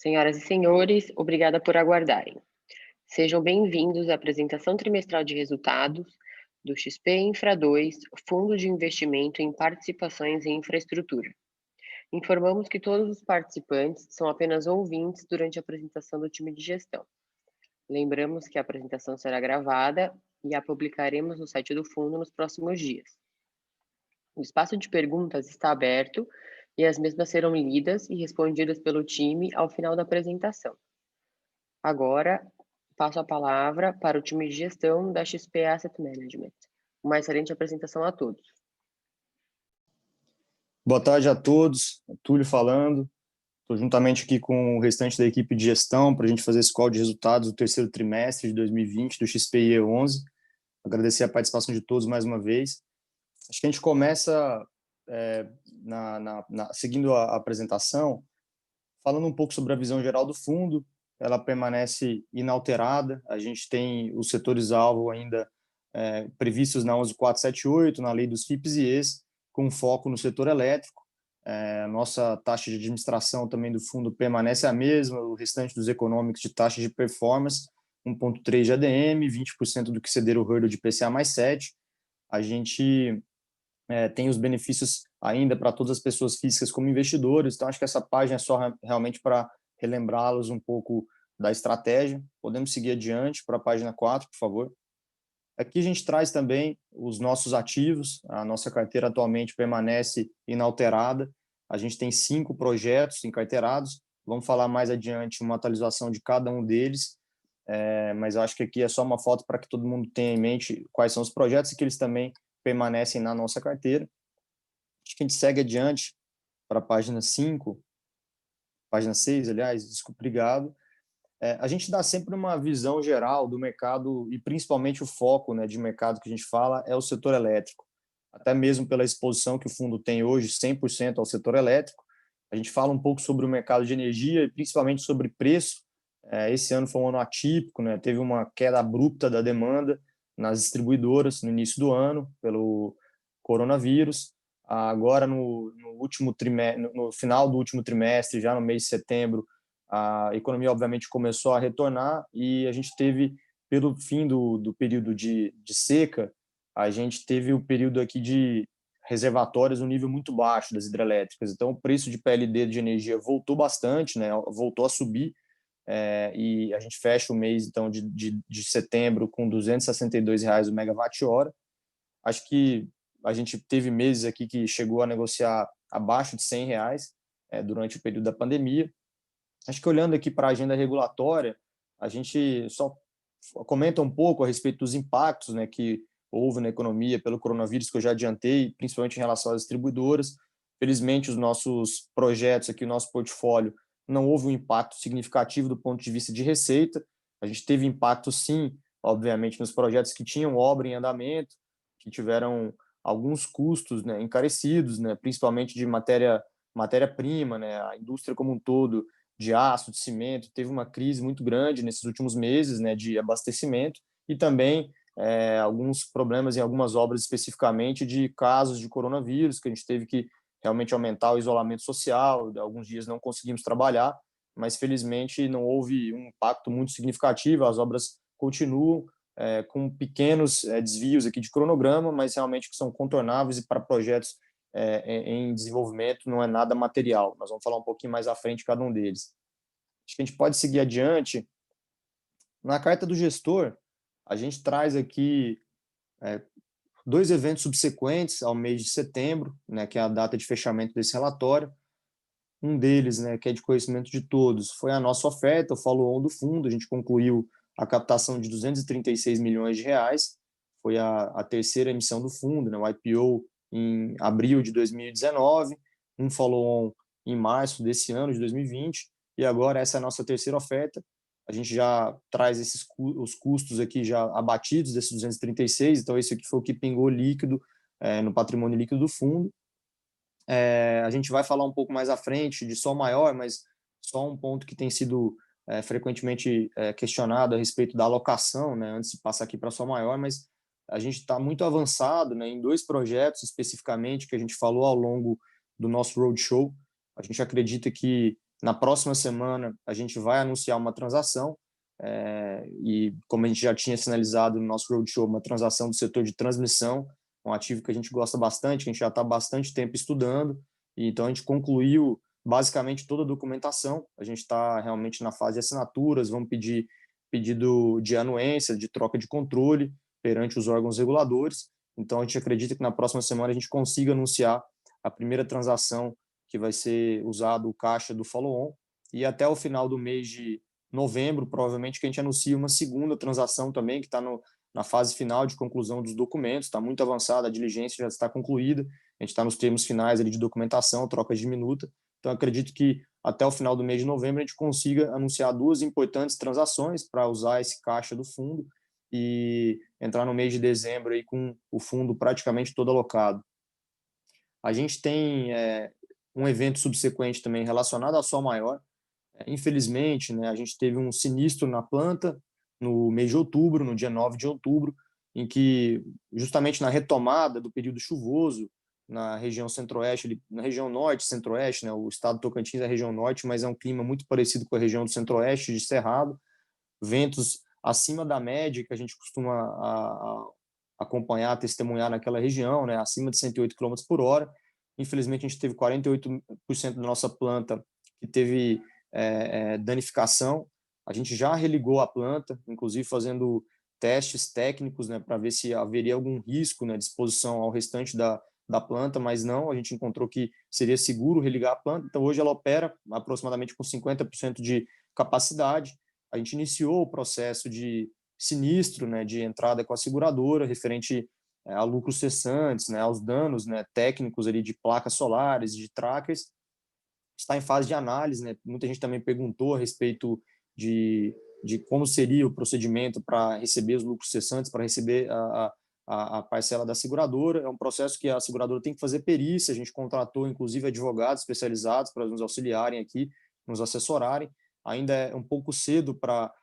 Senhoras e senhores, obrigada por aguardarem. Sejam bem-vindos à apresentação trimestral de resultados do XP Infra 2, Fundo de Investimento em Participações em Infraestrutura. Informamos que todos os participantes são apenas ouvintes durante a apresentação do time de gestão. Lembramos que a apresentação será gravada e a publicaremos no site do fundo nos próximos dias. O espaço de perguntas está aberto e as mesmas serão lidas e respondidas pelo time ao final da apresentação. Agora, passo a palavra para o time de gestão da XP Asset Management. Uma excelente apresentação a todos. Boa tarde a todos, Túlio falando. Estou juntamente aqui com o restante da equipe de gestão para a gente fazer esse call de resultados do terceiro trimestre de 2020 do XPIE 11. Agradecer a participação de todos mais uma vez. Acho que a gente começa seguindo a apresentação, falando um pouco sobre a visão geral do fundo. Ela permanece inalterada. A gente tem os setores-alvo ainda previstos na 11478, na lei dos FIPs e ES, com foco no setor elétrico. A nossa taxa de administração também do fundo permanece a mesma, o restante dos econômicos de taxa de performance, 1,3 de ADM, 20% do que ceder o hurdle de IPCA mais 7. A gente tem os benefícios ainda para todas as pessoas físicas como investidores, então acho que essa página é só realmente para relembrá-los um pouco da estratégia. Podemos seguir adiante para a página 4, por favor. Aqui a gente traz também os nossos ativos. A nossa carteira atualmente permanece inalterada. A gente tem 5 projetos encarteirados. Vamos falar mais adiante uma atualização de cada um deles, mas acho que aqui é só uma foto para que todo mundo tenha em mente quais são os projetos e que eles também permanecem na nossa carteira. Acho que a gente segue adiante para a página 5, página 6, aliás, desculpa, obrigado. A gente dá sempre uma visão geral do mercado e principalmente o foco, de mercado que a gente fala é o setor elétrico. Até mesmo pela exposição que o fundo tem hoje, 100% ao setor elétrico. A gente fala um pouco sobre o mercado de energia e principalmente sobre preço. Esse ano foi um ano atípico, teve uma queda abrupta da demanda nas distribuidoras no início do ano pelo coronavírus. Agora, no final do último trimestre, já no mês de setembro, a economia, obviamente, começou a retornar e a gente teve, pelo fim do período de seca, a gente teve o período aqui de reservatórios um nível muito baixo das hidrelétricas. Então, o preço de PLD de energia voltou bastante, voltou a subir, e a gente fecha o mês então de setembro com R$ 262 o megawatt-hora. Acho que a gente teve meses aqui que chegou a negociar abaixo de R$ 100 durante o período da pandemia. Acho que olhando aqui para a agenda regulatória, a gente só comenta um pouco a respeito dos impactos que houve na economia pelo coronavírus, que eu já adiantei, principalmente em relação às distribuidoras. Felizmente, os nossos projetos aqui, o nosso portfólio, não houve um impacto significativo do ponto de vista de receita. A gente teve impacto, sim, obviamente, nos projetos que tinham obra em andamento, que tiveram alguns custos encarecidos, principalmente de matéria-prima, a indústria como um todo, de aço, de cimento, teve uma crise muito grande nesses últimos meses de abastecimento e também alguns problemas em algumas obras especificamente de casos de coronavírus, que a gente teve que realmente aumentar o isolamento social, alguns dias não conseguimos trabalhar, mas felizmente não houve um impacto muito significativo, as obras continuam com pequenos desvios aqui de cronograma, mas realmente que são contornáveis e para projetos em desenvolvimento não é nada material. Nós vamos falar um pouquinho mais à frente de cada um deles. Acho que a gente pode seguir adiante. Na carta do gestor, a gente traz aqui 2 eventos subsequentes ao mês de setembro, que é a data de fechamento desse relatório. Um deles, que é de conhecimento de todos, foi a nossa oferta, o follow-on do fundo. A gente concluiu a captação de R$ 236 milhões. Foi a terceira emissão do fundo, o IPO em abril de 2019, um follow-on em março desse ano, de 2020, e agora essa é a nossa terceira oferta. A gente já traz os custos aqui já abatidos desses 236, então esse aqui foi o que pingou líquido no patrimônio líquido do fundo. A gente vai falar um pouco mais à frente de Sol Maior, mas só um ponto que tem sido frequentemente questionado a respeito da alocação, antes de passar aqui para Sol Maior, mas a gente está muito avançado em 2 projetos especificamente que a gente falou ao longo do nosso roadshow. A gente acredita que Na próxima semana, a gente vai anunciar uma transação, e como a gente já tinha sinalizado no nosso roadshow, uma transação do setor de transmissão, um ativo que a gente gosta bastante, que a gente já está há bastante tempo estudando, e então a gente concluiu basicamente toda a documentação, a gente está realmente na fase de assinaturas, vamos pedir pedido de anuência, de troca de controle perante os órgãos reguladores, então a gente acredita que na próxima semana a gente consiga anunciar a primeira transação que vai ser usado o caixa do follow-on, e até o final do mês de novembro, provavelmente, que a gente anuncia uma segunda transação também, que está na fase final de conclusão dos documentos, está muito avançada, a diligência já está concluída, a gente está nos termos finais ali de documentação, troca de minuta, então acredito que até o final do mês de novembro a gente consiga anunciar duas importantes transações para usar esse caixa do fundo e entrar no mês de dezembro aí com o fundo praticamente todo alocado. A gente tem um evento subsequente também relacionado ao Sol Maior. Infelizmente, né, a gente teve um sinistro na planta no mês de outubro, no dia 9 de outubro, em que, justamente na retomada do período chuvoso, na região centro-oeste, na região norte, centro-oeste, né, o estado do Tocantins é a região norte, mas é um clima muito parecido com a região do centro-oeste, de Cerrado, ventos acima da média que a gente costuma acompanhar, testemunhar naquela região, né, acima de 108 km por hora. Infelizmente, a gente teve 48% da nossa planta que teve danificação. A gente já religou a planta, inclusive fazendo testes técnicos, né, para ver se haveria algum risco, né, de exposição ao restante da planta, mas não, a gente encontrou que seria seguro religar a planta, então hoje ela opera aproximadamente com 50% de capacidade. A gente iniciou o processo de sinistro, né, de entrada com a seguradora, referente a lucros cessantes, né, aos danos, né, técnicos ali de placas solares, de trackers, está em fase de análise, né? Muita gente também perguntou a respeito de como seria o procedimento para receber os lucros cessantes, para receber a parcela da seguradora. É um processo que a seguradora tem que fazer perícia, a gente contratou, inclusive, advogados especializados para nos auxiliarem aqui, nos assessorarem. Ainda é um pouco cedo para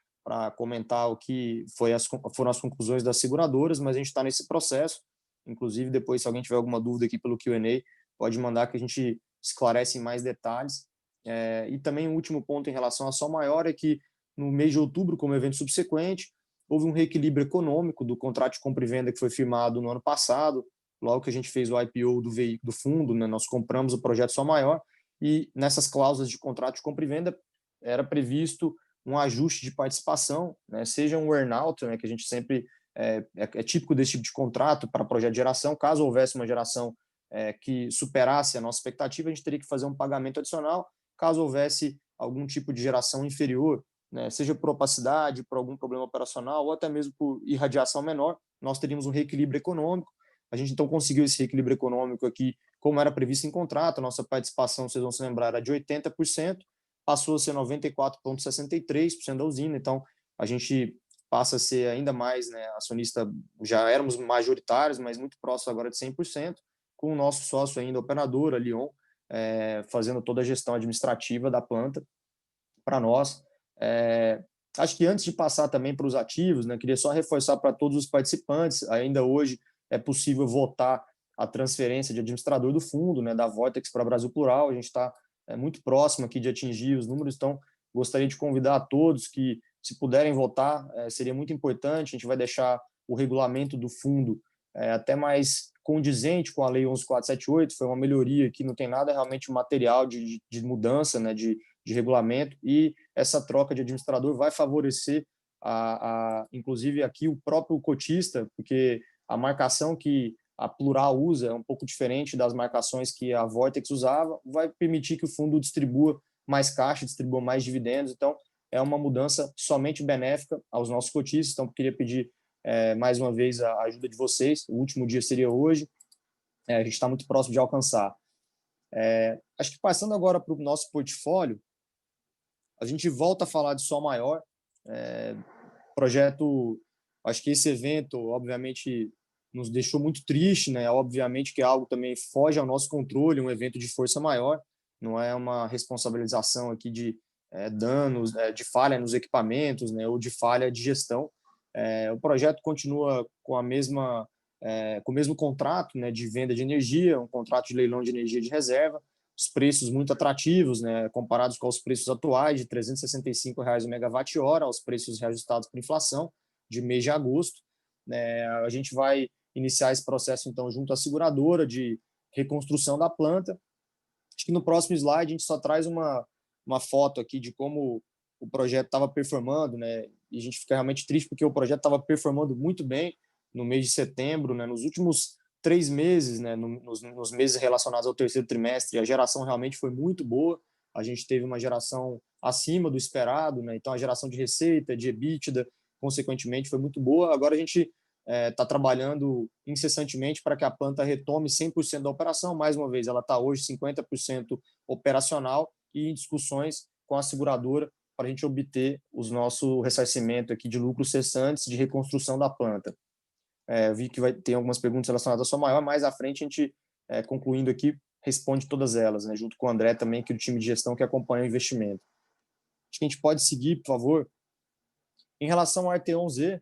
comentar o que foram as conclusões das seguradoras, mas a gente está nesse processo. Inclusive, depois, se alguém tiver alguma dúvida aqui pelo Q&A, pode mandar que a gente esclarece em mais detalhes. E também o último ponto em relação a Sol Maior é que no mês de outubro, como evento subsequente, houve um reequilíbrio econômico do contrato de compra e venda que foi firmado no ano passado, logo que a gente fez o IPO do veículo do fundo, né, nós compramos o projeto Sol Maior, e nessas cláusulas de contrato de compra e venda era previsto um ajuste de participação, né, seja um earn-out, né, que a gente sempre é típico desse tipo de contrato para projeto de geração, caso houvesse uma geração que superasse a nossa expectativa, a gente teria que fazer um pagamento adicional, caso houvesse algum tipo de geração inferior, né, seja por opacidade, por algum problema operacional, ou até mesmo por irradiação menor, nós teríamos um reequilíbrio econômico. A gente então conseguiu esse reequilíbrio econômico aqui, como era previsto em contrato, a nossa participação, vocês vão se lembrar, era de 80%, passou a ser 94,63% da usina, então a gente passa a ser ainda mais, né, acionista, já éramos majoritários, mas muito próximo agora de 100%, com o nosso sócio ainda, operador, a Lyon, fazendo toda a gestão administrativa da planta para nós. Acho que antes de passar também para os ativos, né, queria só reforçar para todos os participantes, ainda hoje é possível votar a transferência de administrador do fundo, né, da Vortex para Brasil Plural, a gente está muito próximo aqui de atingir os números, então gostaria de convidar a todos que, se puderem votar, seria muito importante, a gente vai deixar o regulamento do fundo até mais condizente com a Lei 11.478, foi uma melhoria que não tem nada realmente material de mudança, né, de regulamento, e essa troca de administrador vai favorecer, inclusive aqui, o próprio cotista, porque a marcação que a Plural usa é um pouco diferente das marcações que a Vortex usava, vai permitir que o fundo distribua mais caixa, distribua mais dividendos, então é uma mudança somente benéfica aos nossos cotistas, então queria pedir mais uma vez a ajuda de vocês, o último dia seria hoje, a gente está muito próximo de alcançar. Acho que passando agora para o nosso portfólio, a gente volta a falar de Sol Maior, projeto, acho que esse evento, obviamente, nos deixou muito triste, né? Obviamente que é algo também foge ao nosso controle, um evento de força maior, não é uma responsabilização aqui de danos, de falha nos equipamentos, né? Ou de falha de gestão. O projeto continua com a mesma com o mesmo contrato, né, de venda de energia, um contrato de leilão de energia de reserva, os preços muito atrativos, né, comparados com os preços atuais de R$ 365 o megawatt-hora, aos preços reajustados por inflação de mês de agosto. A gente vai iniciar esse processo, então, junto à seguradora de reconstrução da planta. Acho que no próximo slide a gente só traz uma foto aqui de como o projeto estava performando, né? E a gente fica realmente triste porque o projeto estava performando muito bem no mês de setembro, né? Nos últimos 3 meses, né? Nos meses relacionados ao terceiro trimestre, a geração realmente foi muito boa. A gente teve uma geração acima do esperado, né? Então a geração de receita, de EBITDA, consequentemente, foi muito boa. Agora a gente está trabalhando incessantemente para que a planta retome 100% da operação. Mais uma vez, ela está hoje 50% operacional e em discussões com a seguradora para a gente obter o nosso ressarcimento aqui de lucros cessantes de reconstrução da planta. Vi que vai ter algumas perguntas relacionadas à sua maior, mais à frente a gente, concluindo aqui, responde todas elas, né, junto com o André também, que é do time de gestão que acompanha o investimento. Acho que a gente pode seguir, por favor. Em relação ao Arteon-Z,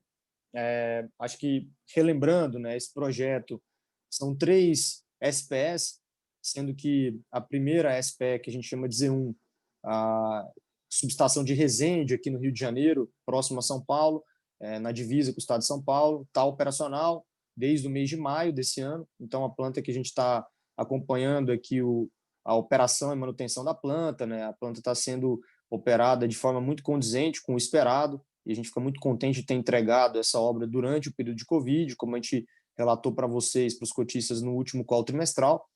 acho que, relembrando, né, esse projeto, são 3 SPS, sendo que a primeira SPE, que a gente chama de Z1, a subestação de Resende, aqui no Rio de Janeiro, próximo a São Paulo, na divisa com o estado de São Paulo, está operacional desde o mês de maio desse ano. Então, a planta que a gente está acompanhando aqui, a operação e manutenção da planta, né? A planta está sendo operada de forma muito condizente com o esperado, e a gente fica muito contente de ter entregado essa obra durante o período de Covid, como a gente relatou para vocês, para os cotistas, no último call trimestral.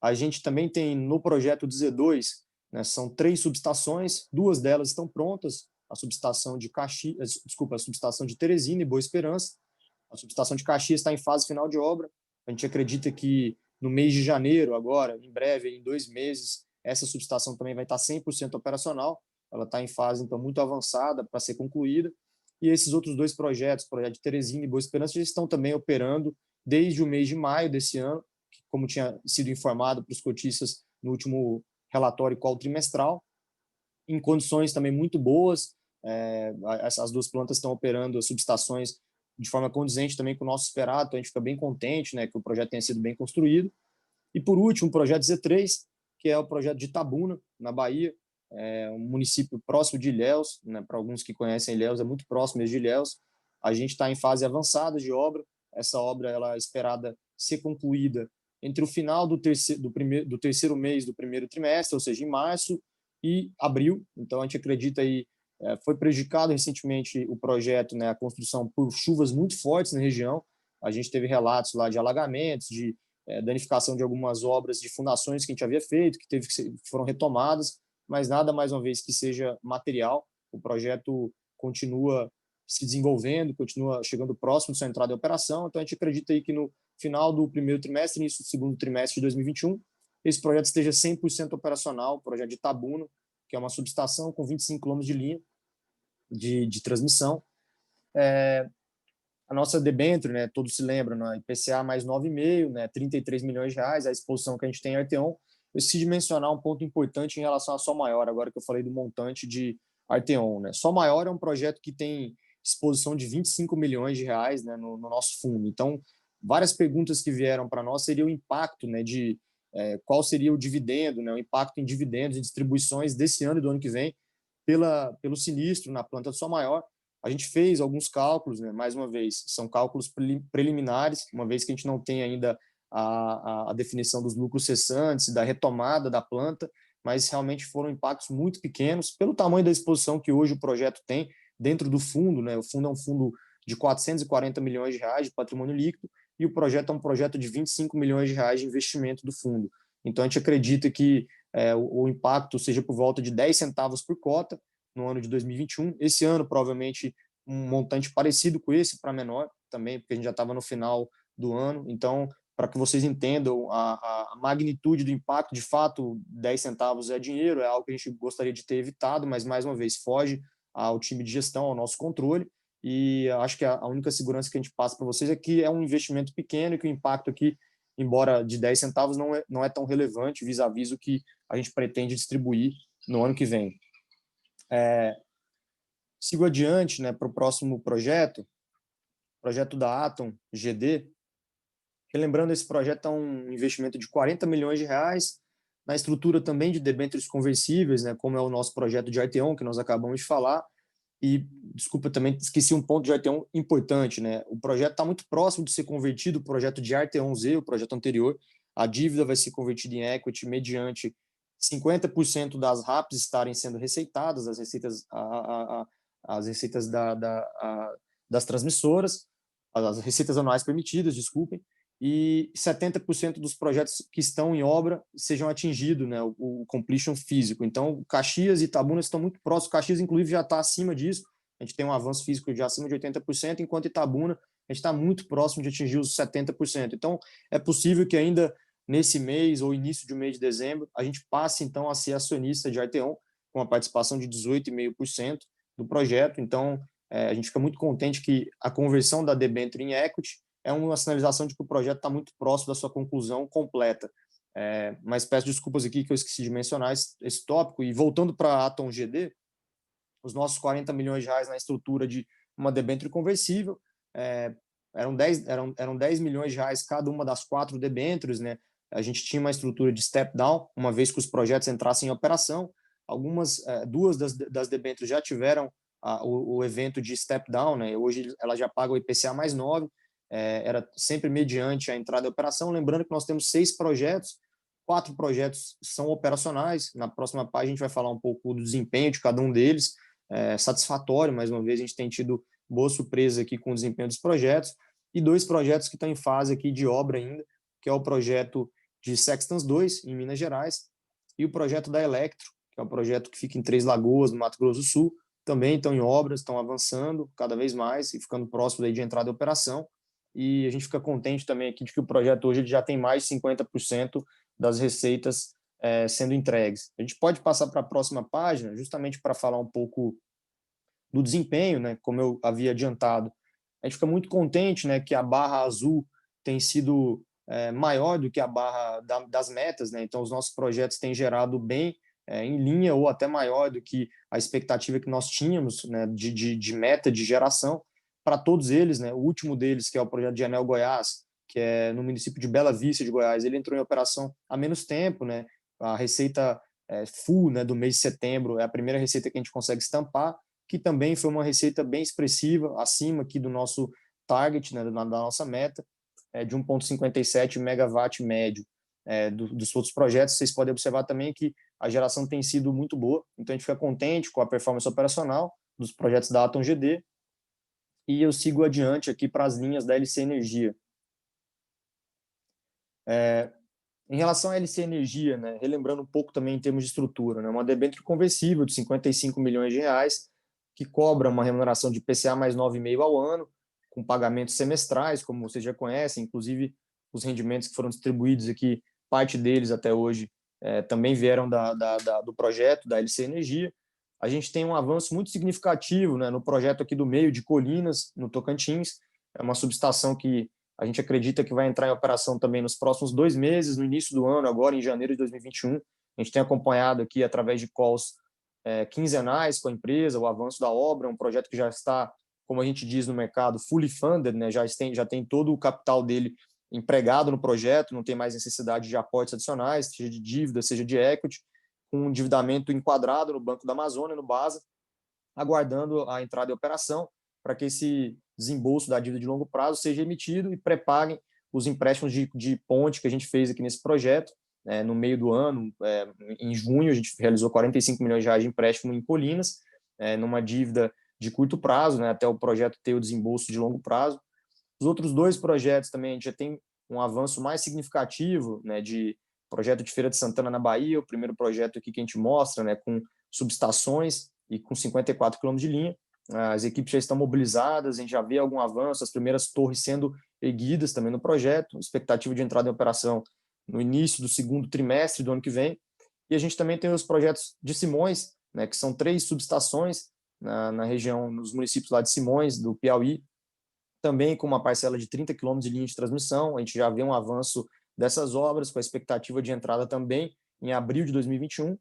A gente também tem no projeto de Z2, né, são 3 subestações, 2 delas estão prontas, a subestação de Caxias, desculpa, a subestação de Teresina e Boa Esperança. A subestação de Caxias está em fase final de obra. A gente acredita que no mês de janeiro, agora, em breve, em 2 meses, essa subestação também vai estar 100% operacional. Ela está em fase, então, muito avançada para ser concluída. E esses outros 2 projetos, o projeto de Teresina e Boa Esperança, já estão também operando desde o mês de maio desse ano, como tinha sido informado para os cotistas no último relatório call trimestral, em condições também muito boas. As 2 plantas estão operando as subestações de forma condizente também com o nosso esperado, então a gente fica bem contente, né, que o projeto tenha sido bem construído. E, por último, o projeto Z3, que é o projeto de Itabuna, na Bahia, um município próximo de Ilhéus, né, para alguns que conhecem Ilhéus, é muito próximo de Ilhéus. A gente está em fase avançada de obra. Essa obra ela é esperada ser concluída entre o final do terceiro mês do primeiro trimestre, ou seja, em março e abril. Então, a gente acredita aí, foi prejudicado recentemente o projeto, né, a construção, por chuvas muito fortes na região. A gente teve relatos lá de alagamentos, de danificação de algumas obras de fundações que a gente havia feito, que foram retomadas, mas nada, mais uma vez, que seja material. O projeto continua se desenvolvendo, continua chegando próximo de sua entrada em operação. Então, a gente acredita aí que no final do primeiro trimestre, início do segundo trimestre de 2021, esse projeto esteja 100% operacional, o projeto de Itabuna, que é uma subestação com 25 km de linha de transmissão. A nossa debênture, né, todos se lembram, né, IPCA mais 9,5, né, 33 milhões de reais, a exposição que a gente tem em Arteon. Eu esqueci de mencionar um ponto importante em relação à Sol Maior, agora que eu falei do montante de Arteon. Né? Sol Maior é um projeto que tem exposição de 25 milhões de reais, né, no nosso fundo. Então, várias perguntas que vieram para nós seria o impacto, né, de qual seria o dividendo, né, o impacto em dividendos e distribuições desse ano e do ano que vem pelo sinistro na planta de Sol Maior. A gente fez alguns cálculos, né, mais uma vez, são cálculos preliminares, uma vez que a gente não tem ainda a definição dos lucros cessantes, da retomada da planta, mas realmente foram impactos muito pequenos, pelo tamanho da exposição que hoje o projeto tem dentro do fundo. Né? O fundo é um fundo de 440 milhões de reais de patrimônio líquido, e o projeto é um projeto de 25 milhões de reais de investimento do fundo. Então, a gente acredita que o impacto seja por volta de 10 centavos por cota no ano de 2021. Esse ano, provavelmente, um montante parecido com esse, para menor também, porque a gente já estava no final do ano. Então, para que vocês entendam a magnitude do impacto, de fato, 10 centavos é dinheiro, é algo que a gente gostaria de ter evitado, mas, mais uma vez, foge ao time de gestão, ao nosso controle. E acho que a única segurança que a gente passa para vocês é que é um investimento pequeno e que o impacto aqui, embora de 10 centavos, não é tão relevante vis-à-vis o que a gente pretende distribuir no ano que vem. Sigo adiante, né, para o próximo projeto da Atom GD. Lembrando, esse projeto é um investimento de 40 milhões de reais, na estrutura também de debêntures conversíveis, né, como é o nosso projeto de Arteon, que nós acabamos de falar. E, desculpa, também esqueci um ponto de Arteon importante, né? O projeto está muito próximo de ser convertido, o projeto de Arteon Z, o projeto anterior. A dívida vai ser convertida em equity mediante 50% das RAPs estarem sendo receitadas, as receitas das transmissoras, as receitas anuais permitidas, desculpem, e 70% dos projetos que estão em obra sejam atingidos, né, o completion físico. Então, Caxias e Itabuna estão muito próximos. Caxias, inclusive, já está acima disso. A gente tem um avanço físico de acima de 80%, enquanto Itabuna a gente está muito próximo de atingir os 70%. Então, é possível que ainda nesse mês ou início de mês de dezembro, a gente passe, então, a ser acionista de Arteon, com a participação de 18,5% do projeto. Então, a gente fica muito contente que a conversão da debênture em equity é uma sinalização de que o projeto está muito próximo da sua conclusão completa. Mas peço desculpas aqui que eu esqueci de mencionar esse tópico. E voltando para a Atom GD, os nossos 40 milhões de reais na estrutura de uma debênture conversível, eram 10 milhões de reais cada uma das 4 debêntures, né? A gente tinha uma estrutura de step down, uma vez que os projetos entrassem em operação. Duas das debêntures já tiveram o evento de step down, né? Hoje ela já paga o IPCA mais 9, era sempre mediante a entrada em operação. Lembrando que nós temos 6 projetos, 4 projetos são operacionais. Na próxima página a gente vai falar um pouco do desempenho de cada um deles. Satisfatório, mais uma vez, a gente tem tido boa surpresa aqui com o desempenho dos projetos, e 2 projetos que estão em fase aqui de obra ainda, que é o projeto de Sextans 2, em Minas Gerais, e o projeto da Electro, que é um projeto que fica em Três Lagoas, no Mato Grosso do Sul. Também estão em obras, estão avançando cada vez mais e ficando próximo daí de entrada em operação. E a gente fica contente também aqui de que o projeto hoje ele já tem mais de 50% das receitas sendo entregues. A gente pode passar para a próxima página, justamente para falar um pouco do desempenho, né? Como eu havia adiantado. A gente fica muito contente, né, que a barra azul tem sido maior do que a barra das metas, né? Então, os nossos projetos têm gerado bem em linha ou até maior do que a expectativa que nós tínhamos, né, de meta de geração para todos eles, né? O último deles, que é o projeto de Anel Goiás, que é no município de Bela Vista de Goiás, ele entrou em operação há menos tempo, né? A receita full, né, do mês de setembro é a primeira receita que a gente consegue estampar, que também foi uma receita bem expressiva, acima aqui do nosso target, né, da nossa meta, de 1,57 megawatt médio dos outros projetos. Vocês podem observar também que a geração tem sido muito boa, então a gente fica contente com a performance operacional dos projetos da Atom GD, e eu sigo adiante aqui para as linhas da LC Energia. Em relação à LC Energia, né, relembrando um pouco também em termos de estrutura, né, uma debênture conversível de 55 milhões de reais, que cobra uma remuneração de IPCA mais 9,5% ao ano, com pagamentos semestrais, como vocês já conhecem, inclusive os rendimentos que foram distribuídos aqui, parte deles até hoje também vieram do projeto da LC Energia. A gente tem um avanço muito significativo, né, no projeto aqui do meio de Colinas, no Tocantins. É uma subestação que a gente acredita que vai entrar em operação também nos próximos 2 meses, no início do ano, agora em janeiro de 2021. A gente tem acompanhado aqui, através de calls quinzenais com a empresa, o avanço da obra, um projeto que já está, como a gente diz no mercado, fully funded, né? Já tem todo o capital dele empregado no projeto, não tem mais necessidade de aportes adicionais, seja de dívida, seja de equity, com um endividamento enquadrado no Banco da Amazônia, no BASA, aguardando a entrada em operação para que esse desembolso da dívida de longo prazo seja emitido e prepaguem os empréstimos de ponte que a gente fez aqui nesse projeto. No meio do ano, em junho, a gente realizou 45 milhões de reais de empréstimo em Colinas, numa dívida de curto prazo, né, até o projeto ter o desembolso de longo prazo. Os outros 2 projetos também, a gente já tem um avanço mais significativo, né, de projeto de Feira de Santana, na Bahia, o primeiro projeto aqui que a gente mostra, né, com subestações e com 54 quilômetros de linha. As equipes já estão mobilizadas, a gente já vê algum avanço, as primeiras torres sendo erguidas também no projeto, expectativa de entrada em operação no início do segundo trimestre do ano que vem. E a gente também tem os projetos de Simões, né, que são 3 subestações na região, nos municípios lá de Simões, do Piauí, também com uma parcela de 30 quilômetros de linha de transmissão. A gente já vê um avanço dessas obras, com a expectativa de entrada também em abril de 2021.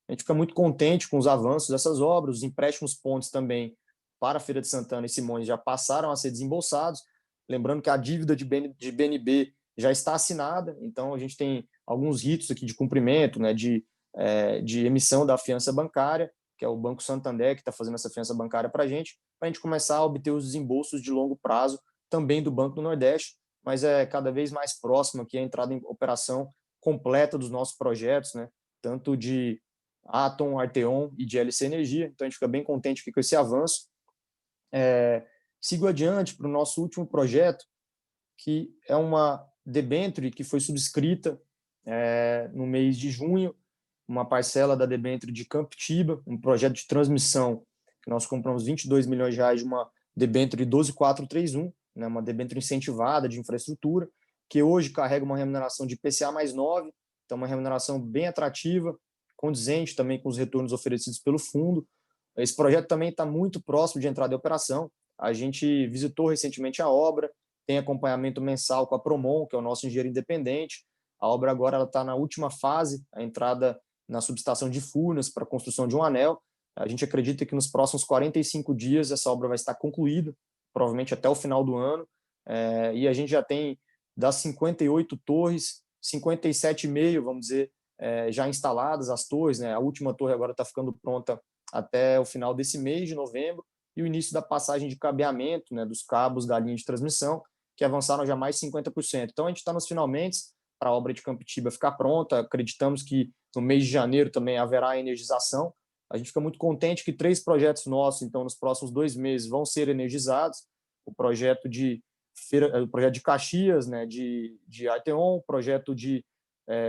A gente fica muito contente com os avanços dessas obras, os empréstimos pontes também para a Feira de Santana e Simões já passaram a ser desembolsados. Lembrando que a dívida de BNB já está assinada, então a gente tem alguns ritos aqui de cumprimento, né, de emissão da fiança bancária, que é o Banco Santander que está fazendo essa fiança bancária para a gente começar a obter os desembolsos de longo prazo também do Banco do Nordeste, mas é cada vez mais próximo aqui a entrada em operação completa dos nossos projetos, né, tanto de Atom, Arteon e de LC Energia, então a gente fica bem contente aqui com esse avanço. Sigo adiante para o nosso último projeto, que é uma debênture que foi subscrita no mês de junho, uma parcela da debênture de Campitiba, um projeto de transmissão, que nós compramos 22 milhões de reais de uma debênture 12431, né, uma debênture incentivada de infraestrutura, que hoje carrega uma remuneração de IPCA mais 9, então uma remuneração bem atrativa, condizente também com os retornos oferecidos pelo fundo. Esse projeto também está muito próximo de entrada em operação. A gente visitou recentemente a obra, tem acompanhamento mensal com a Promon, que é o nosso engenheiro independente. A obra agora está na última fase, a entrada na subestação de Furnas para a construção de um anel. A gente acredita que nos próximos 45 dias essa obra vai estar concluída, provavelmente até o final do ano. E a gente já tem das 58 torres, 57,5, vamos dizer, já instaladas as torres, né? A última torre agora está ficando pronta até o final desse mês de novembro, e o início da passagem de cabeamento, né, dos cabos da linha de transmissão, que avançaram já mais 50%. Então, a gente está nos finalmente para a obra de Campitiba ficar pronta. Acreditamos que no mês de janeiro também haverá energização. A gente fica muito contente que 3 projetos nossos, então, nos próximos 2 meses, vão ser energizados. O projeto de Caxias, né, de Arteon, o projeto de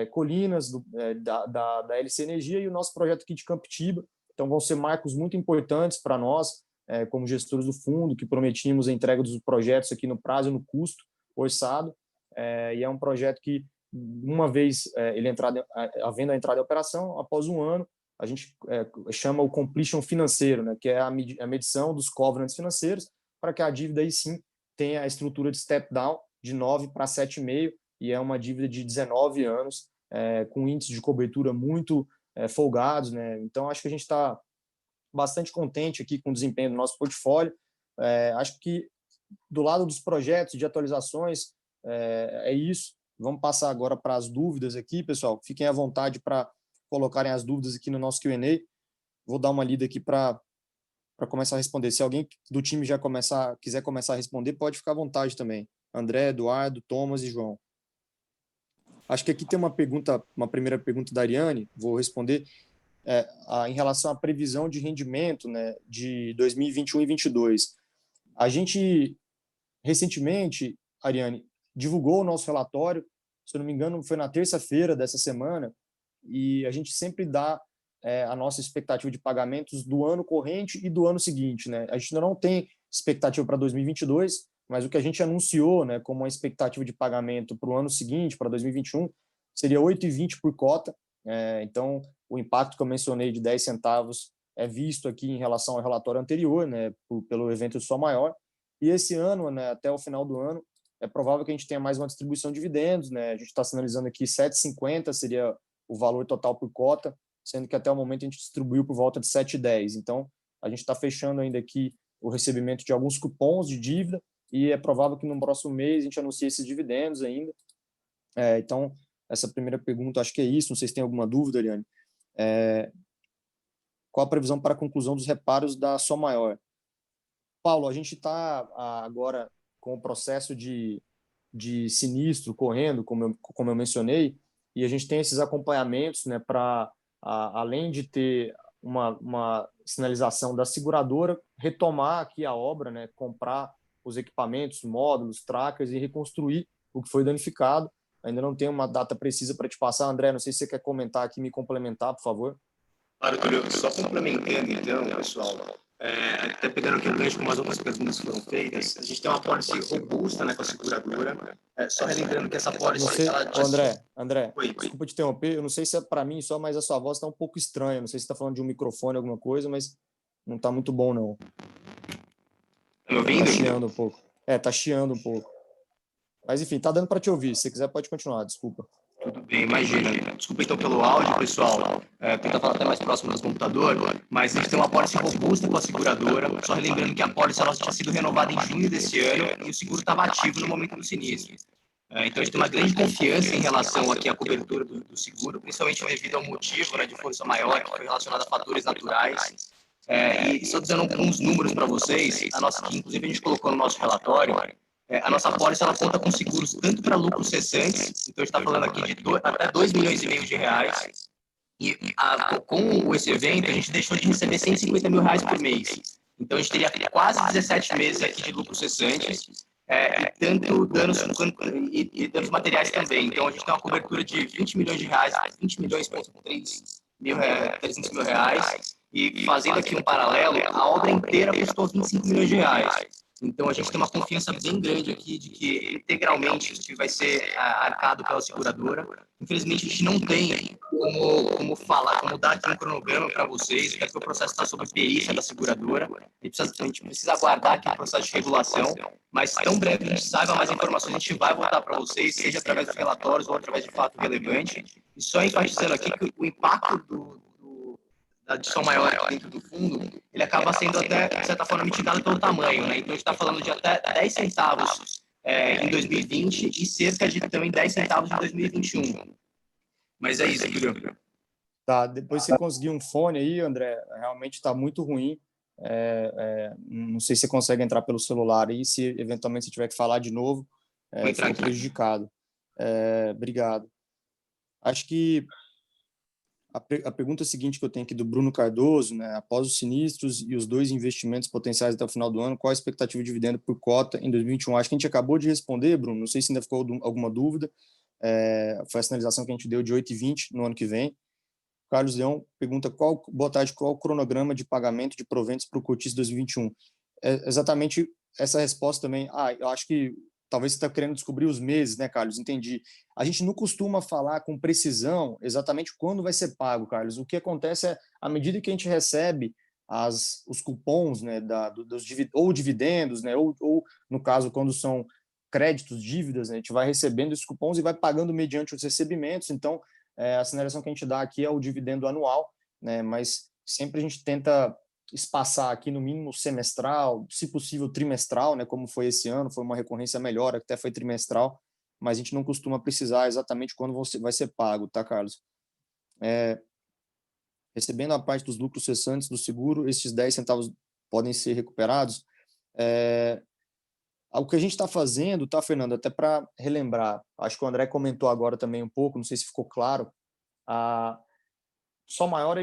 Colinas, da LC Energia, e o nosso projeto aqui de Campitiba. Então, vão ser marcos muito importantes para nós, como gestores do fundo, que prometimos a entrega dos projetos aqui no prazo e no custo orçado. E é um projeto que, uma vez ele havendo a entrada em operação, após um ano, a gente chama o completion financeiro, né, que é a medição dos covenants financeiros, para que a dívida aí sim tenha a estrutura de step down de 9 para 7,5, e é uma dívida de 19 anos, com índices de cobertura muito folgados, né? Então, acho que a gente está bastante contente aqui com o desempenho do nosso portfólio. Acho que do lado dos projetos de atualizações, é isso. Vamos passar agora para as dúvidas aqui, pessoal. Fiquem à vontade para colocarem as dúvidas aqui no nosso Q&A. Vou dar uma lida aqui para começar a responder. Se alguém do time já quiser começar a responder, pode ficar à vontade também. André, Eduardo, Thomas e João. Acho que aqui tem uma primeira pergunta da Ariane, vou responder, em relação à previsão de rendimento, né, de 2021 e 2022. A gente, recentemente, Ariane, divulgou o nosso relatório, se eu não me engano, foi na terça-feira dessa semana, e a gente sempre dá a nossa expectativa de pagamentos do ano corrente e do ano seguinte, né? A gente ainda não tem expectativa para 2022, mas o que a gente anunciou, né, como uma expectativa de pagamento para o ano seguinte, para 2021, seria 8,20 por cota. Então, o impacto que eu mencionei de 10 centavos é visto aqui em relação ao relatório anterior, né, pelo evento de Sol Maior. E esse ano, né, até o final do ano, é provável que a gente tenha mais uma distribuição de dividendos, né? A gente está sinalizando aqui 7,50 seria o valor total por cota, sendo que até o momento a gente distribuiu por volta de 7,10. Então, a gente está fechando ainda aqui o recebimento de alguns cupons de dívida, e é provável que no próximo mês a gente anuncie esses dividendos ainda. Então, essa primeira pergunta, acho que é isso. Não sei se tem alguma dúvida, Ariane. Qual a previsão para a conclusão dos reparos da Sol Maior? Paulo, a gente está agora com o processo de sinistro correndo, como eu mencionei, e a gente tem esses acompanhamentos, né, para, além de ter uma sinalização da seguradora, retomar aqui a obra, né, comprar os equipamentos, módulos, trackers e reconstruir o que foi danificado. Ainda não tenho uma data precisa para te passar. André, não sei se você quer comentar aqui, me complementar, por favor. Claro, Túlio, só complementando, então, pessoal, até pegando aqui o gancho com umas outras perguntas que foram feitas, a gente tem uma pólice robusta, né, com a seguradora, só relembrando que essa pólice... André, desculpa te interromper, eu não sei se é para mim só, mas a sua voz está um pouco estranha, não sei se está falando de um microfone, alguma coisa, mas não está muito bom, não. Tá me ouvindo? Tá chiando um pouco. Tá chiando um pouco. Mas, enfim, tá dando para te ouvir, se você quiser pode continuar, desculpa. Tudo bem, imagina. Desculpa então pelo áudio, pessoal. Tentar falar até mais próximo do computador, mas a gente tem uma pólice robusta com a seguradora. Só relembrando que a pólice ela tinha sido renovada em junho desse ano e o seguro estava ativo no momento do sinistro. Então, a gente tem uma grande confiança em relação aqui à cobertura do seguro, principalmente devido ao motivo, né, de força maior, que foi relacionado a fatores naturais. E só dizendo alguns números para vocês, que inclusive a gente colocou no nosso relatório, a nossa pólice ela conta com seguros tanto para lucros cessantes, então a gente está falando aqui de até 2,5 milhões de reais, e com esse evento a gente deixou de receber R$ 150 mil por mês. Então a gente teria quase 17 meses aqui de lucros cessantes, e tanto danos e danos materiais também. Então a gente tem uma cobertura de 20 milhões de reais, 20 milhões ponto 300 mil reais, e fazendo aqui um paralelo, a obra inteira custou 25 milhões de reais. Então, a gente tem uma confiança bem grande aqui de que integralmente isso vai ser arcado pela seguradora. Infelizmente, a gente não tem como dar aqui um cronograma para vocês, até porque o processo está sob perícia da seguradora. A gente precisa aguardar aqui o processo de regulação, mas tão breve a gente saiba mais informações, a gente vai voltar para vocês, seja através dos relatórios ou através de fato relevante. E só enfatizando aqui que o impacto da adição maior dentro do fundo, ele acaba sendo até, de certa forma, mitigado pelo tamanho, né? Então, a gente está falando de até 10 centavos em 2020 e cerca de também 10 centavos em 2021. Mas é isso, Guilherme. Tá, depois você conseguir um fone aí, André, realmente está muito ruim. Não sei se você consegue entrar pelo celular aí, se eventualmente você tiver que falar de novo, fica prejudicado. Obrigado. Acho que a pergunta seguinte que eu tenho aqui do Bruno Cardoso, né, após os sinistros e os 2 investimentos potenciais até o final do ano, qual a expectativa de dividendo por cota em 2021? Acho que a gente acabou de responder, Bruno, não sei se ainda ficou alguma dúvida. Foi a sinalização que a gente deu de 8,20 no ano que vem. Carlos Leão pergunta, boa tarde, qual o cronograma de pagamento de proventos para o cotista 2021? Exatamente essa resposta também. Eu acho que talvez você está querendo descobrir os meses, né, Carlos? Entendi. A gente não costuma falar com precisão exatamente quando vai ser pago, Carlos. O que acontece é, à medida que a gente recebe os cupons, né, ou dividendos, né, ou no caso, quando são créditos, dívidas, né, a gente vai recebendo esses cupons e vai pagando mediante os recebimentos. Então, a sinalização que a gente dá aqui é o dividendo anual, né, mas sempre a gente tenta espaçar aqui no mínimo semestral, se possível trimestral, né, como foi esse ano, foi uma recorrência melhor, até foi trimestral, mas a gente não costuma precisar exatamente quando vai ser pago, tá, Carlos? Recebendo a parte dos lucros cessantes do seguro, esses 10 centavos podem ser recuperados. O que a gente está fazendo, tá, Fernando, até para relembrar, acho que o André comentou agora também um pouco, não sei se ficou claro, Sol Maior,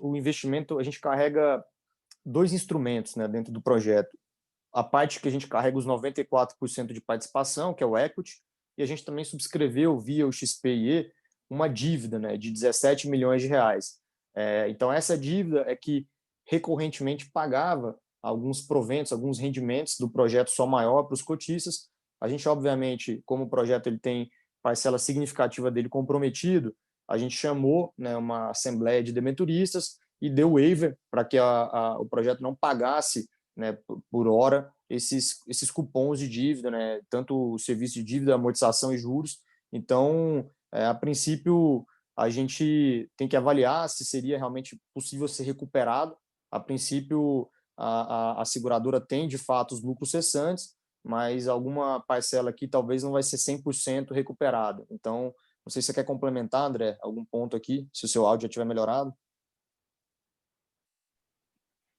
o investimento, a gente carrega 2 instrumentos, né, dentro do projeto. A parte que a gente carrega os 94% de participação, que é o equity, e a gente também subscreveu via o XPIE uma dívida, né, de 17 milhões de reais. Então, essa dívida é que recorrentemente pagava alguns proventos, alguns rendimentos do projeto Sol Maior para os cotistas. A gente, obviamente, como o projeto ele tem parcela significativa dele comprometido, a gente chamou, né, uma assembleia de debenturistas e deu waiver para que o projeto não pagasse, né, por hora esses cupons de dívida, né, tanto o serviço de dívida, amortização e juros. Então, a princípio, a gente tem que avaliar se seria realmente possível ser recuperado. A princípio, a seguradora tem, de fato, os lucros cessantes, mas alguma parcela aqui talvez não vai ser 100% recuperada. Então, não sei se você quer complementar, André, algum ponto aqui, se o seu áudio já tiver melhorado.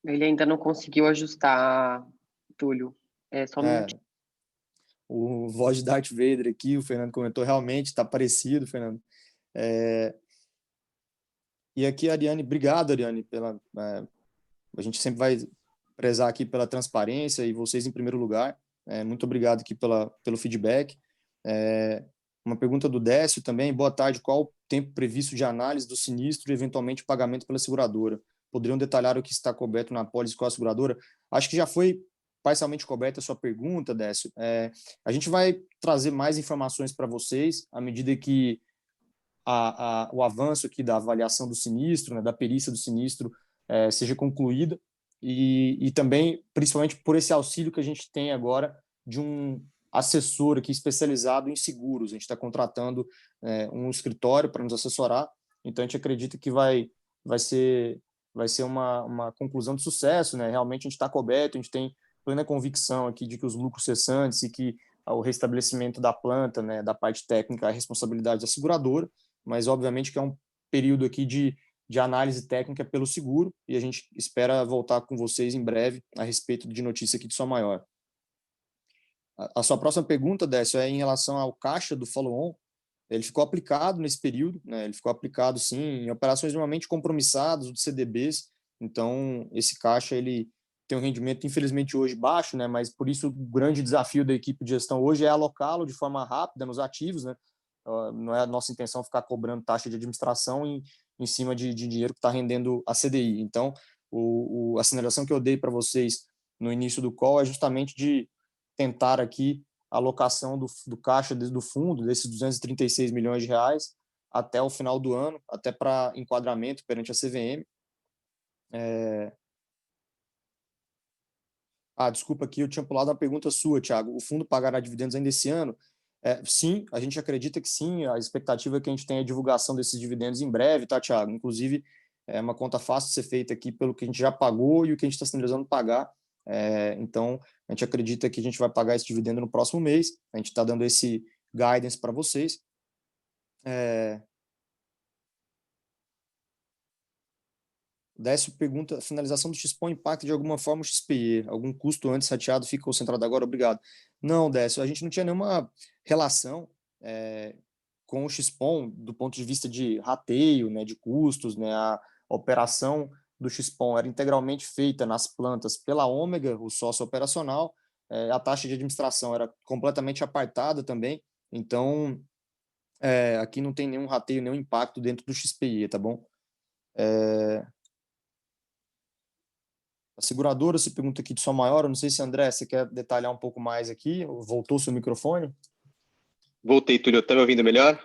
Ele ainda não conseguiu ajustar, Túlio. Só um minutinho. O voz de Darth Vader aqui, o Fernando comentou, realmente está parecido, Fernando. E aqui, Ariane, obrigado, Ariane, a gente sempre vai prezar aqui pela transparência e vocês em primeiro lugar. Muito obrigado aqui pelo feedback. Uma pergunta do Décio também. Boa tarde. Qual o tempo previsto de análise do sinistro e eventualmente pagamento pela seguradora? Poderiam detalhar o que está coberto na apólice com a seguradora? Acho que já foi parcialmente coberta a sua pergunta, Décio. A gente vai trazer mais informações para vocês à medida que o avanço aqui da avaliação do sinistro, né, da perícia do sinistro, seja concluída e também, principalmente por esse auxílio que a gente tem agora de um assessor aqui especializado em seguros. A gente está contratando um escritório para nos assessorar, então a gente acredita que vai ser uma conclusão de sucesso, né? Realmente a gente está coberto, a gente tem plena convicção aqui de que os lucros cessantes e que o restabelecimento da planta, né, da parte técnica, a responsabilidade da seguradora, mas obviamente que é um período aqui de análise técnica pelo seguro, e a gente espera voltar com vocês em breve a respeito de notícia aqui de Som Maior. A sua próxima pergunta, Décio, é em relação ao caixa do follow-on. Ele ficou aplicado nesse período, né? Ele ficou aplicado, sim, em operações normalmente compromissadas, de CDBs, então esse caixa ele tem um rendimento, infelizmente, hoje baixo, né? Mas por isso o grande desafio da equipe de gestão hoje é alocá-lo de forma rápida nos ativos, né? Não é a nossa intenção ficar cobrando taxa de administração em cima de dinheiro que está rendendo a CDI. Então, a sinalização que eu dei para vocês no início do call é justamente de tentar aqui a alocação do caixa do fundo, desses 236 milhões de reais, até o final do ano, até para enquadramento perante a CVM. Desculpa aqui, eu tinha pulado uma pergunta sua, Thiago. O fundo pagará dividendos ainda esse ano? Sim, a gente acredita que sim. A expectativa é que a gente tenha a divulgação desses dividendos em breve, tá, Thiago? Inclusive, é uma conta fácil de ser feita aqui pelo que a gente já pagou e o que a gente está sinalizando pagar. Então, a gente acredita que a gente vai pagar esse dividendo no próximo mês. A gente está dando esse guidance para vocês. Décio pergunta, finalização do XPON impacta de alguma forma o XPE? Algum custo antes rateado fica concentrado agora? Obrigado. Não, Décio, a gente não tinha nenhuma relação com o XPON do ponto de vista de rateio, né, de custos, né, a operação do XPON era integralmente feita nas plantas pela Ômega, o sócio operacional, a taxa de administração era completamente apartada também, então aqui não tem nenhum rateio, nenhum impacto dentro do XPE, tá bom? A seguradora se pergunta aqui de Som Maior, eu não sei se, André, você quer detalhar um pouco mais aqui, voltou seu microfone? Voltei, Túlio, tá me ouvindo melhor?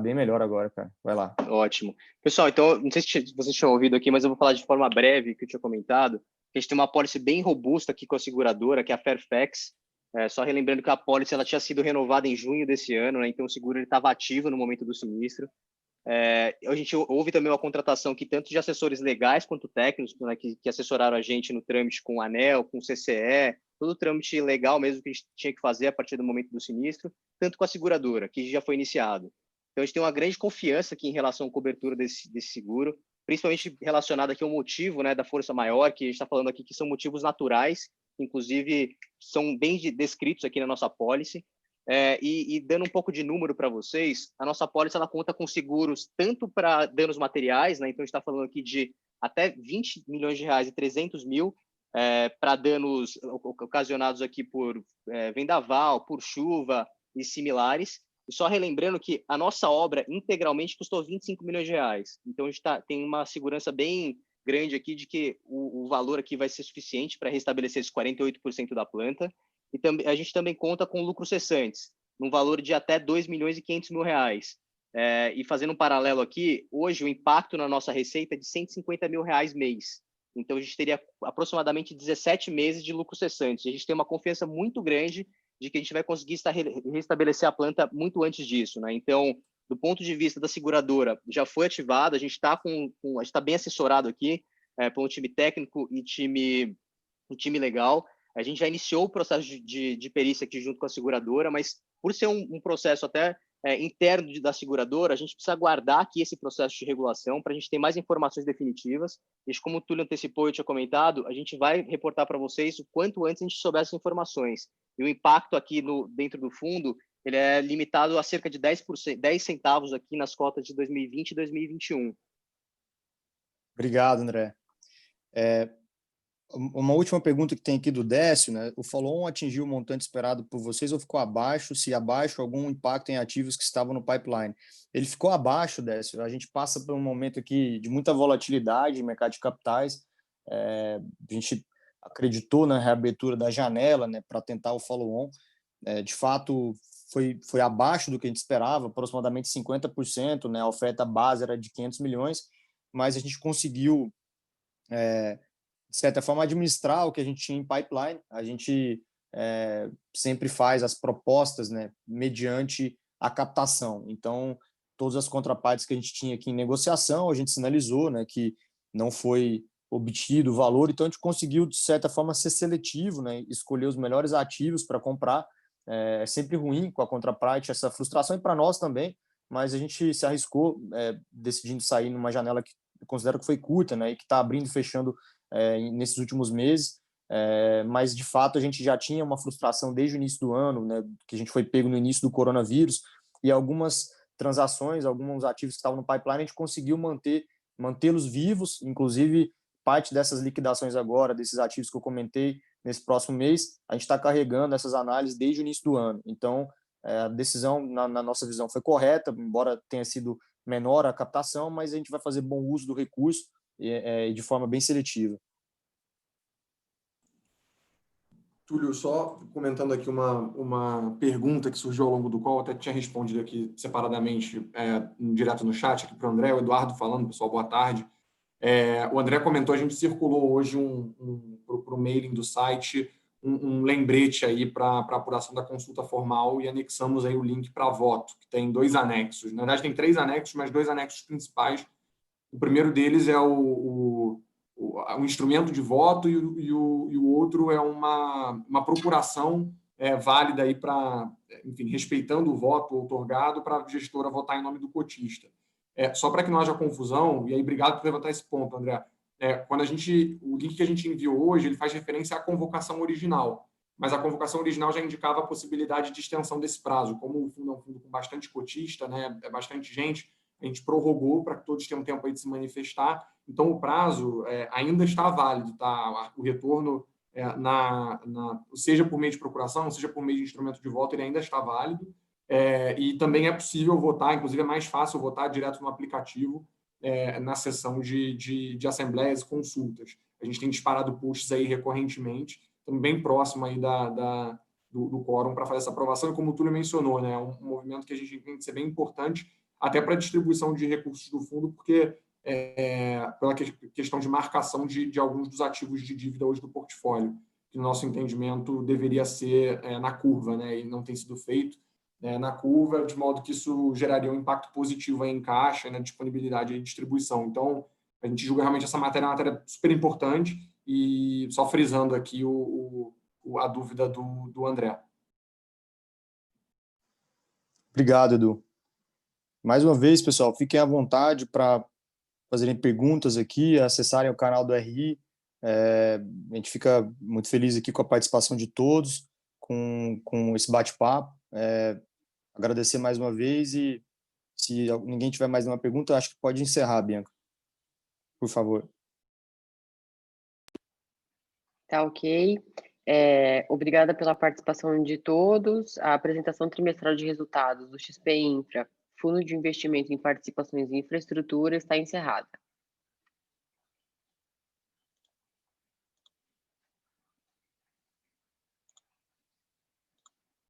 Bem melhor agora, cara. Vai lá. Ótimo. Pessoal, então, não sei se vocês tinham ouvido aqui, mas eu vou falar de forma breve, que eu tinha comentado. A gente tem uma apólice bem robusta aqui com a seguradora, que é a Fairfax. Só relembrando que a apólice ela tinha sido renovada em junho desse ano, né? Então o seguro estava ativo no momento do sinistro. A gente houve também uma contratação que tanto de assessores legais quanto técnicos, né, que assessoraram a gente no trâmite com o ANEEL, com o CCE, todo o trâmite legal mesmo que a gente tinha que fazer a partir do momento do sinistro, tanto com a seguradora, que já foi iniciado. Então, a gente tem uma grande confiança aqui em relação à cobertura desse seguro, principalmente relacionado aqui ao motivo, né, da força maior, que a gente está falando aqui que são motivos naturais, inclusive são bem descritos aqui na nossa apólice. E dando um pouco de número para vocês, a nossa apólice ela conta com seguros tanto para danos materiais, né? Então a gente está falando aqui de até 20 milhões de reais e 300 mil para danos ocasionados aqui por vendaval, por chuva e similares. E só relembrando que a nossa obra integralmente custou 25 milhões de reais. Então a gente tem uma segurança bem grande aqui de que o valor aqui vai ser suficiente para restabelecer esses 48% da planta. E a gente também conta com lucros cessantes, num valor de até 2 milhões e 500 mil reais. E fazendo um paralelo aqui, hoje o impacto na nossa receita é de 150 mil reais mês. Então, a gente teria aproximadamente 17 meses de lucros cessantes. A gente tem uma confiança muito grande de que a gente vai conseguir restabelecer a planta muito antes disso, né? Então, do ponto de vista da seguradora, já foi ativada, a gente está bem assessorado aqui por um time técnico e um time legal. A gente já iniciou o processo de perícia aqui junto com a seguradora, mas por ser um processo até interno da seguradora, a gente precisa aguardar aqui esse processo de regulação para a gente ter mais informações definitivas. E como o Túlio antecipou e eu tinha comentado, a gente vai reportar para vocês o quanto antes a gente souber essas informações. E o impacto aqui dentro do fundo ele é limitado a cerca de 10 centavos aqui nas cotas de 2020 e 2021. Obrigado, André. Uma última pergunta que tem aqui do Décio, né? O follow-on atingiu o montante esperado por vocês ou ficou abaixo? Se abaixo, algum impacto em ativos que estavam no pipeline? Ele ficou abaixo, Décio. A gente passa por um momento aqui de muita volatilidade no mercado de capitais. A gente acreditou na reabertura da janela, né, para tentar o follow-on. De fato, foi abaixo do que a gente esperava, aproximadamente 50%, né? A oferta base era de 500 milhões, mas a gente conseguiu de certa forma, administrar o que a gente tinha em pipeline. A gente sempre faz as propostas, né, mediante a captação. Então, todas as contrapartes que a gente tinha aqui em negociação, a gente sinalizou, né, que não foi obtido o valor, então a gente conseguiu, de certa forma, ser seletivo, né, escolher os melhores ativos para comprar, é sempre ruim com a contraparte, essa frustração, e para nós também, mas a gente se arriscou, decidindo sair numa janela que eu considero que foi curta, né, e que está abrindo e fechando nesses últimos meses, mas de fato a gente já tinha uma frustração desde o início do ano, né, que a gente foi pego no início do coronavírus, e algumas transações, alguns ativos que estavam no pipeline, a gente conseguiu mantê-los vivos, inclusive parte dessas liquidações agora, desses ativos que eu comentei, nesse próximo mês, a gente está carregando essas análises desde o início do ano. Então, a decisão, na nossa visão, foi correta, embora tenha sido menor a captação, mas a gente vai fazer bom uso do recurso e de forma bem seletiva. Túlio, só comentando aqui uma pergunta que surgiu ao longo do call, até tinha respondido aqui separadamente, direto no chat, aqui para o André, o Eduardo falando, pessoal, boa tarde. O André comentou, a gente circulou hoje para o mailing do site um lembrete aí para apuração da consulta formal e anexamos aí o link para voto, que tem 2 anexos. Na verdade, tem 3 anexos, mas 2 anexos principais. O primeiro deles é o instrumento de voto e o outro é uma procuração válida aí para, enfim, respeitando o voto outorgado para a gestora votar em nome do cotista. Só para que não haja confusão, e aí obrigado por levantar esse ponto, André. O link que a gente enviou hoje, ele faz referência à convocação original, mas a convocação original já indicava a possibilidade de extensão desse prazo. Como o fundo é um fundo com bastante cotista, né, bastante gente, a gente prorrogou para que todos tenham tempo aí de se manifestar. Então, o prazo ainda está válido, tá? O retorno, seja por meio de procuração, seja por meio de instrumento de voto, ele ainda está válido. E também é possível votar, inclusive é mais fácil votar direto no aplicativo, na sessão de assembleias e consultas. A gente tem disparado posts aí recorrentemente, estamos bem próximo aí do quórum para fazer essa aprovação, e como o Túlio mencionou, né, é um movimento que a gente entende ser bem importante, até para a distribuição de recursos do fundo, porque pela questão de marcação de alguns dos ativos de dívida hoje do portfólio, que no nosso entendimento deveria ser na curva, né, e não tem sido feito na curva, de modo que isso geraria um impacto positivo aí em caixa e na disponibilidade e distribuição. Então, a gente julga realmente essa matéria uma matéria super importante, e só frisando aqui a dúvida do André. Obrigado, Edu. Mais uma vez, pessoal, fiquem à vontade para fazerem perguntas aqui, acessarem o canal do RI. A gente fica muito feliz aqui com a participação de todos, com esse bate-papo. Agradecer mais uma vez, e se ninguém tiver mais nenhuma pergunta, acho que pode encerrar, Bianca. Por favor. Tá ok. Obrigada pela participação de todos. A apresentação trimestral de resultados do XP Infra, Fundo de Investimento em Participações em Infraestrutura, está encerrada.